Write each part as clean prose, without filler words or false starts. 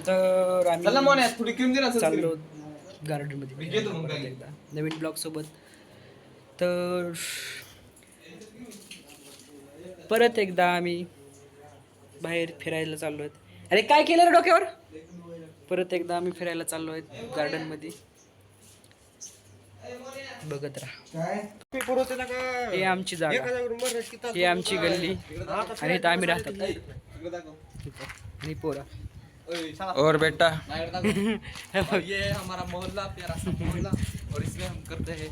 तर आम्ही चाललो गार्डनमध्ये मध्ये नवीन ब्लॉग सोबत. तर परत एकदा आम्ही बाहेर फिरायला चाललो आहेत. अरे काय केलं रे डोक्यावर? परत एकदा आम्ही फिरायला चाललो आहेत गार्डनमध्ये. बघत राहा. ही आमची जागा, ही आमची गल्ली आणि इथं आम्ही राहतात आणि पोरा. और बेटा ये हमारा मोहल्ला प्यारा सा मोहल्ला और इसमें हम करते हैं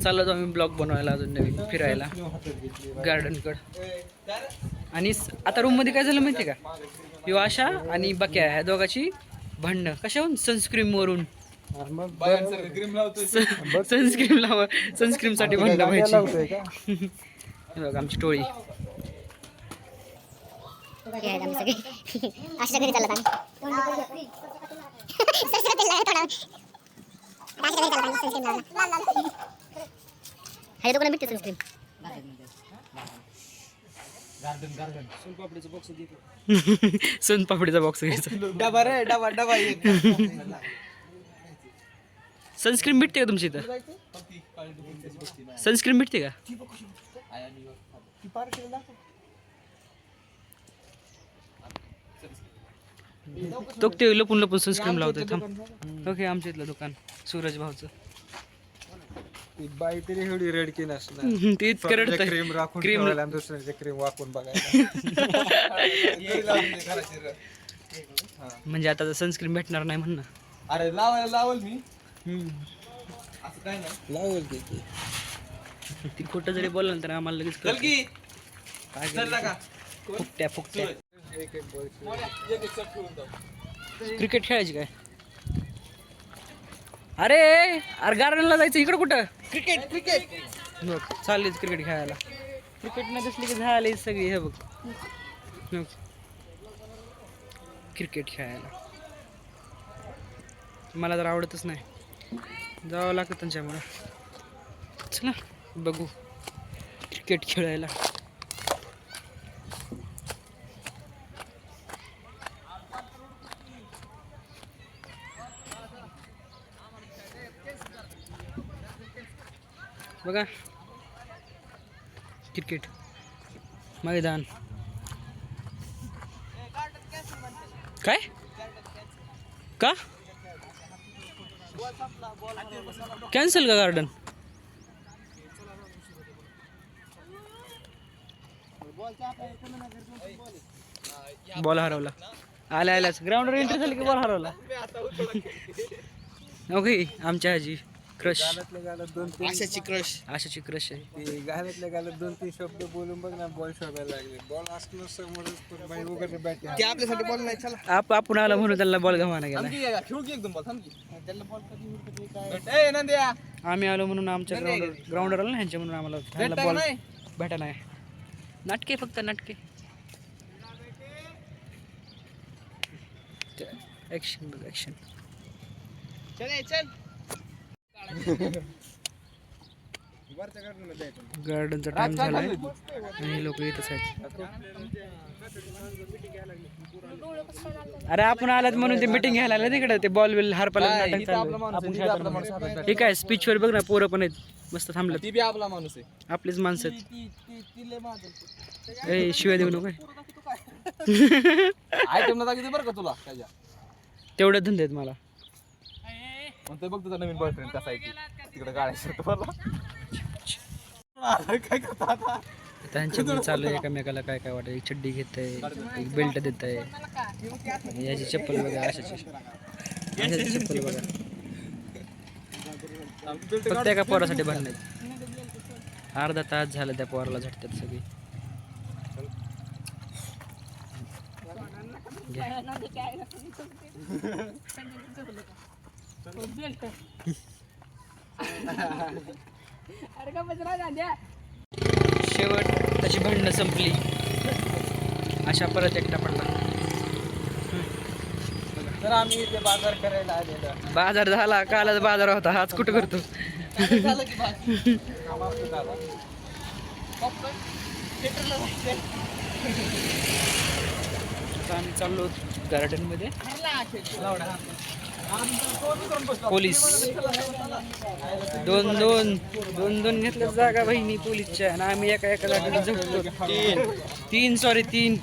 चाललो आम्ही ब्लॉग बनवायला अजून नवीन फिरायला गार्डनकडं. आणि आता रूममध्ये काय झालं माहिती आहे का? यो आशा आणि बक्या ह्या दोघाची भांडणं कशाहून? सनस्क्रीमवरून. सनस्क्रीमसाठी भांडणं व्हायची. बघा आमची टोळी. अशा घरी चालत हे दोघांना भेटते सनस्क्रीम. सोनपापडीचा बॉक्स घ्यायचा. डबा रे डबा डबा सनस्क्रीम भेटते का तुमच्या इथं? सनस्क्रीम भेटते का? तो ते लपून लपून सनस्क्रीम लावतोय. थांब. ओके आमच्या इथलं दुकान सूरज भाऊचं. बाई तरी एवढी रडकी नसणार. ते इतकं रडतंय. क्रीम राखून क्रीम ठेवायला आणि दुसऱ्याचे क्रीम वाकून बघायला. म्हणजे आता सनस्क्रीम भेटणार नाही म्हण ना. अरे लावल मी असं काय नाही लावल की ती खोटं जरी बोललं तर आम्हाला लगेच चल की काय चल का फुकट्या फुकट्या. एक एक शॉट ठेवून जाऊ. क्रिकेट खेळायची काय? अरे अरे गार्डनला जायचं इकडं कुठं? क्रिकेट क्रिकेट चाललीच क्रिकेट खेळायला. क्रिकेट नाही दिसली की झाली सगळी. हे बघ क्रिकेट खेळायला मला तर आवडतच नाही. जावं लागतं त्यांच्यामुळं. चला बघू क्रिकेट खेळायला. बघा क्रिकेट मैदान. काय का कॅन्सल का गार्डन? बॉल हरवला. आल्याच ग्राउंडवर एंट्री झाली की बॉल हरवला. ओके आमच्या आजी क्रश. गाण्यातल्या दोन तीन आशाची क्रश आशाची क्रश आहे. ते गाण्यातल्या गाण्यात 2-3 शब्द बोलून बघ ना. बॉल शोधायला लागले. बॉल असलं समोरच पण बाई वगैरे बॅट ते आपल्यासाठी बॉल नाही. चला आपण आला म्हणून त्यांना बॉल गमाना गेला. थांब की खेळू की एकदम बॉल थांब की त्याला बॉल कधी ए नंद्या आम्ही आलो म्हणून आमच्या ग्राउंडवर आलो ना ह्यांच्या म्हणून आम्हाला ह्यांना बॉल नाही भेटा नाही. नाटके फक्त नाटके. ॲक्शन बघ ॲक्शन. चल चल गार्डनचा टाइम झाला आहे आणि लोक येतच आहेत. अरे आपण आलात म्हणून ते मीटिंग घ्यायला आलं तिकडे. ते बॉल बिल हरपाला नाटक चालू. हे काय स्पीच वर बघ ना. पोरं पण आहेत मस्त थांबलं. ती बी आपला माणूस आहे. आपलीच माणसं आहेत. ए शिवाय देऊ नको. आयटम ना बरं का तुला त्याच्या तेवढे धंदे आहेत मला. म्हणतोय बघ तुझा नवीन बॉयफ्रेंड कसा आहे तिकडे गाड्या मला काय करता आता. त्यांच्याकडे चालू आहे एकमेकाला काय काय वाटत. एक चड्डी घेत आहे, एक बेल्ट देत आहे. याची चप्पल बघा. अशाची चप्पल बघा. फक्त एका पोरासाठी भांडण आहेत. अर्धा तास झाला त्या पोराला झटतात सगळी. शेवट त्याची भांडणं संपली. अशा परत एकटा पडला. तर आम्ही इथे बाजार करायला आलेलो. बाजार झाला. कालच बाजार होता. आज कुठं करतो? झालं की आता आम्ही चाललो गार्डन मध्ये. पोलीस दोन घेतल्या जागा बहिणी पोलीसच्या आणि आम्ही एका जागेला झोपलो. तीन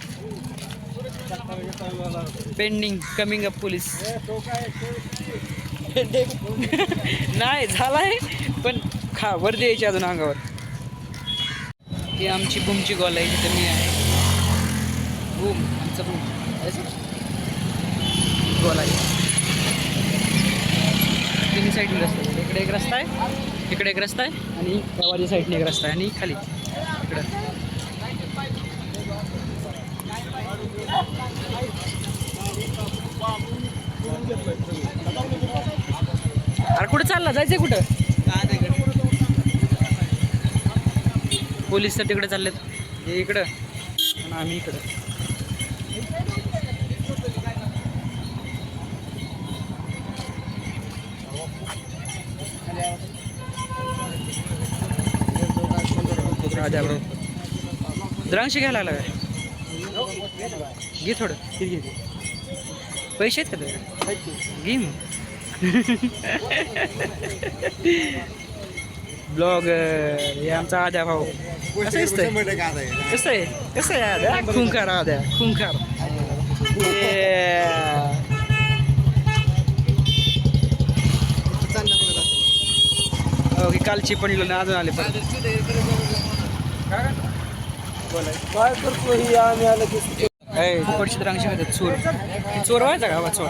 पेंडिंग कमिंग अप पोलीस. नाही झालाय पण वर द्यायची अजून अंगावर. ही आमची बूमची गॉल आहे. तिथे मी आहे. बूम आमचा बूम गॉल आहे. तिन्ही साईडने रस्ता आहे. इकडे एक रस्ता आहे, इकडे एक रस्ता आहे आणि त्यावाली साईडने एक रस्ता आहे आणि खाली इकडं. अरे कुठं चालला? जायचंय कुठं? पोलीस तर तिकडे चाललेत. हे इकडं आणि आम्ही इकडं. द्रांक्ष घ्यायला लागला काय? घे थोडं. किती घे? पैसे आहेत का तुझ्या? घे मग. ब्लॉगर हे आमचा आद्या भाऊ. कसं आहे आद्या? खुंखार आद्या, खुंखार. ओके, कालची पडलो ना अजून आले परत. फुकटची द्रांक्ष खातात. चोर व्हायचा का? चोर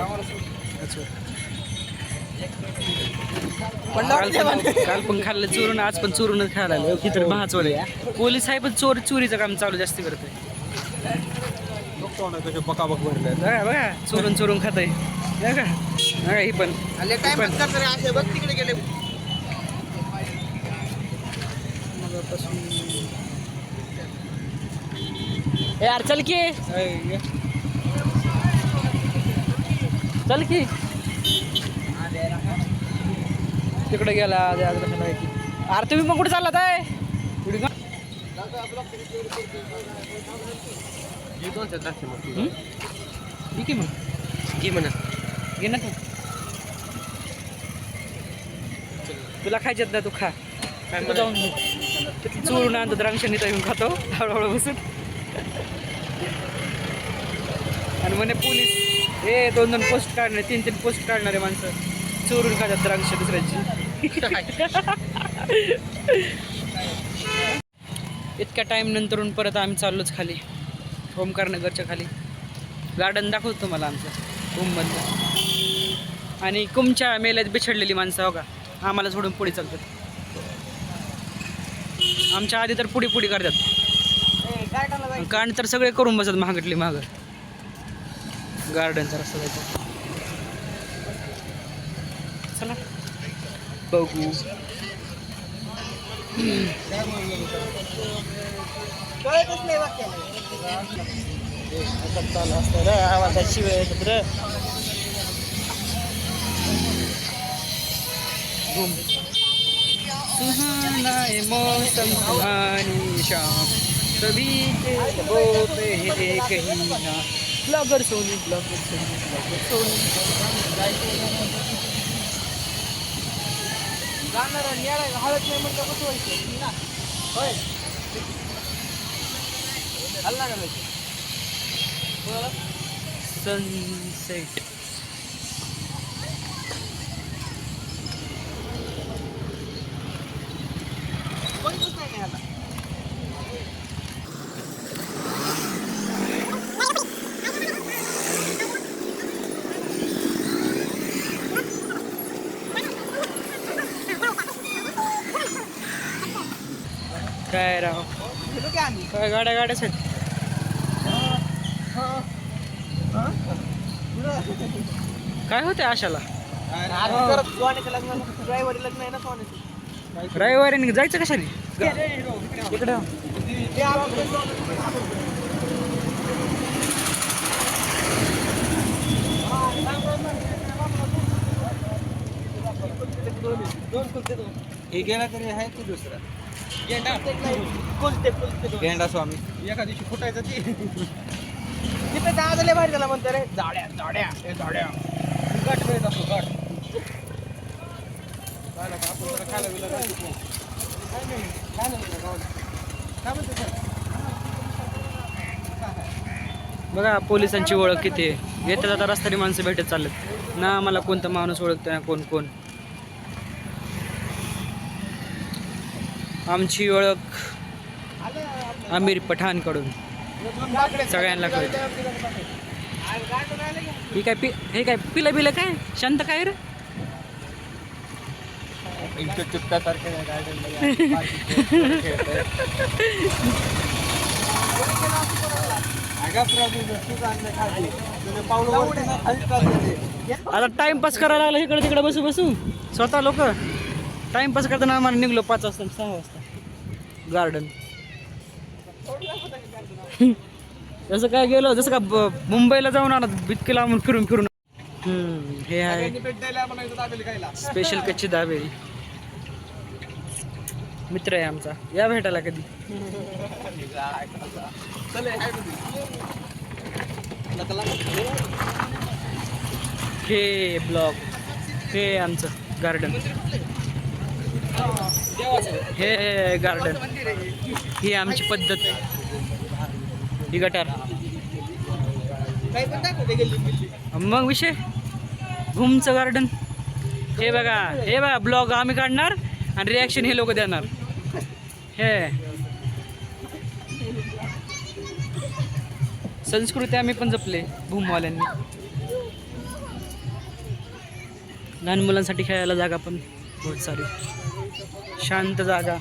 काल पण खाल्लं चोरून, आज पण चोरूनच खायला लागलं. किती महाचोर आहे. पोलीस आहे पण चोरीचं काम चालू जास्त करतोय. बकाबक भरले बघा चोरून खात आहे बघा. ही पण तिकडे गेले. यार चल की तिकडे गेला. अरे तुम्ही मग कुठे चाललात आहे? घे ना तुला खायच्यात ना, तू खा. जाऊन चोरून आणतो द्राक्षांनी तर येऊन खातो हळूहळू बसून. आणि म्हणे पोलीस हे 2 पोस्ट काढणारे, 3 पोस्ट काढणारे माणसं चोरून खातात द्राक्ष दुसऱ्याची. इतक्या टाईम नंतरून परत आम्ही चाललोच खाली, ओमकार नगरच्या खाली. गार्डन दाखवतो तुम्हाला आमचं कुंभमधलं. आणि कुंभच्या मेल्यात बिछडलेली माणसं हो का, आम्हाला सोडून पुढे चालतात. आमच्या आधी तर पुढे करतात. कारण तर सगळे करून बसत महागटली महाग. गार्डनचा रस्ता जायचा. चला बघू. सुहाना है मौसम, सुहानी शाम, सभी के लबों पे है कहीं ना. ब्लॉगर सोनी. सनसेट. काय राव, काय गाड्याच आहेत. काय होते आशाला? रविवारी जायचं कशाने इकडं? हे गेला तरी आहे की दुसरा गेंडा स्वामी एका दिवशी फुटायचं ती तिथे जायला बाहेर त्याला म्हणते रे जाड्या जाड्या ए जाड्या गाठ मिळत असतो गाठ खायला का आपण जरा खायला बिला जायचं नाही. काय नाही काय नाही गावाला. काय म्हणते सर बघा पोलिसांची ओळख किती आहे. येता जाता रस्त्याने माणसं भेटत चालत ना. मला कोणता माणूस ओळखतो ना कोण कोण. आमची ओळख आमिर पठाणकडून सगळ्यांना कळते. ही काय हे काय पिलं बिलं काय शांत काय रे. चिपटासारखे आता टाइमपास करायला लागला इकडे तिकडे बसू बसू. स्वतः लोक टाइमपास करताना आम्हाला निघलो 5 वाजता 6 वाजता गार्डन. जसं काय गेलो जसं का मुंबईला जाऊन आणत इतके लांबून फिरून फिरून. हे आहे स्पेशल कच्ची दाबेली. मित्र आहे आमचा या भेटायला कधी. हे ब्लॉग हे आमचं गार्डन. हे गार्डन ही आमची पद्धत. ही गटार मग विषय घुमचं गार्डन. हे बघा ब्लॉग आम्ही काढणार आणि रिॲक्शन हे लोक देणार. हे संस्कृती आम्ही पण जपले भूमवाल्यांनी. लहान मुलांसाठी खेळायला जागा पण बहुत सारी. शांत जागा.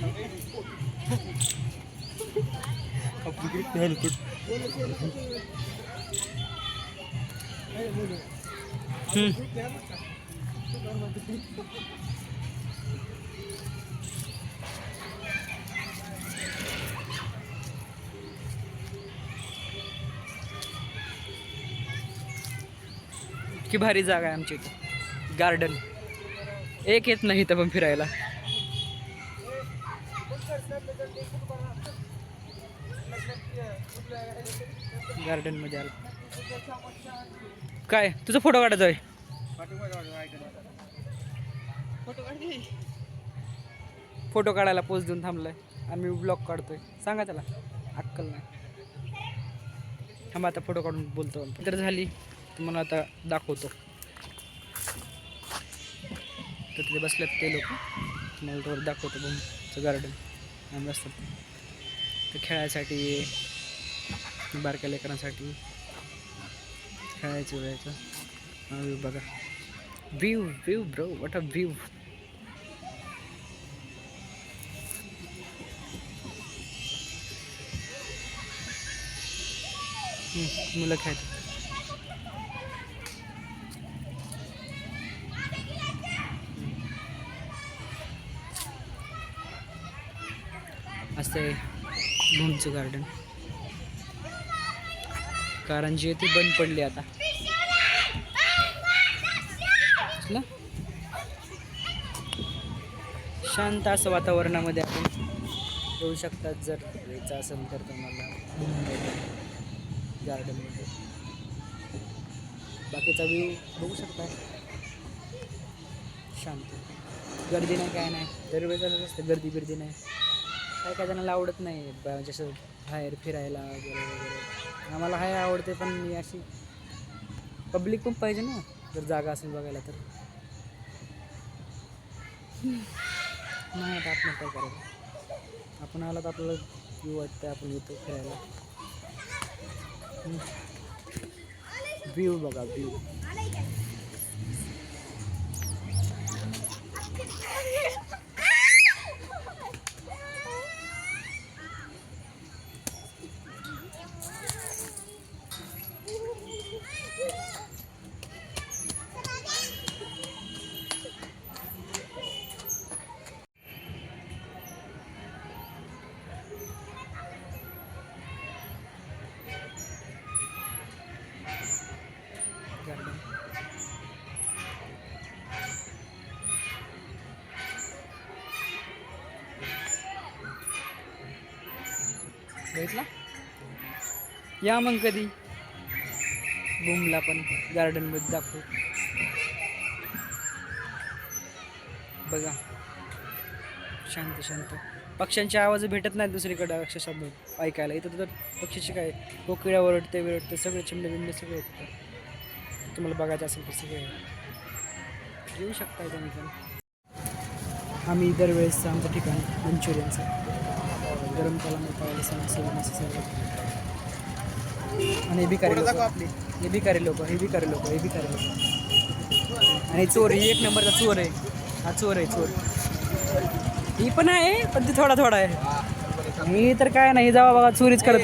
की भारी जागा आहे आमची इथे. गार्डन एक येत नाही इथं पण फिरायला. गार्डन मध्ये आला काय तुझा फोटो काढायचा आहे. फोटो काढायला पोज देऊन थांबलाय आणि मी ब्लॉग काढतोय. सांगा त्याला अक्कल नाही. थांबा आता फोटो काढून बोलतो. तर झाली तुम्हाला आता दाखवतो. तर तिथे बसल्यात ते लोक. तुम्हाला थोडं दाखवतो बघूचं गार्डन. आम्ही असतात ते खेळायसाठी बारक्या लेकरांसाठी खेळायचं वेळायचं. व्ह्यू बघा. View bro what a view. मुलं खेळतात. असं आहे भूमचं गार्डन. कारण जी ती बंद पडली आता. शांत असं वातावरणामध्ये आपण येऊ शकतात जर यायचं असेल तर तुम्हाला गार्डनमध्ये. बाकीचा व्ह्यू बघू शकता. शांत. गर्दी नाही काय नाही. दरवेळेस असतं गर्दी बिर्दी नाही. काय जणांना आवडत नाही जसं बाहेर फिरायला वगैरे वगैरे. आम्हाला हाय आवडते पण मी अशी पब्लिक पण पाहिजे ना जर जागा असेल बघायला तर. नाही आता आपण काय करायचं. आपण आला तर आपल्याला व्ह्यू वाटतं आपण येतो फिरायला. व्ह्यू बघा व्ह्यू. बघितला. या मग कधी बूमला पण गार्डनमध्ये दाखवू. बघा शांत शांत. पक्ष्यांचे आवाज भेटत नाहीत दुसरीकडे अक्षरशः ऐकायला. इथं तर पक्षीचे काय कोकिळा ओरडते सगळे चिमणे बिमणे सगळे येतात. तुम्हाला बघायचं असेल तर सगळे येऊ शकता तुम्ही पण. आम्ही दरवेळेस आमचं ठिकाण मंचुरियनचं गरम करून पाहिलं सर्व सर्व. आणि हे भिकारी लोक आणि चोर ही एक नंबरचा चोर आहे. हा चोर आहे चोर. ही पण आहे पण ती थोडा आहे. ही तर काय नाही जेव्हा बघा चोरीच करत.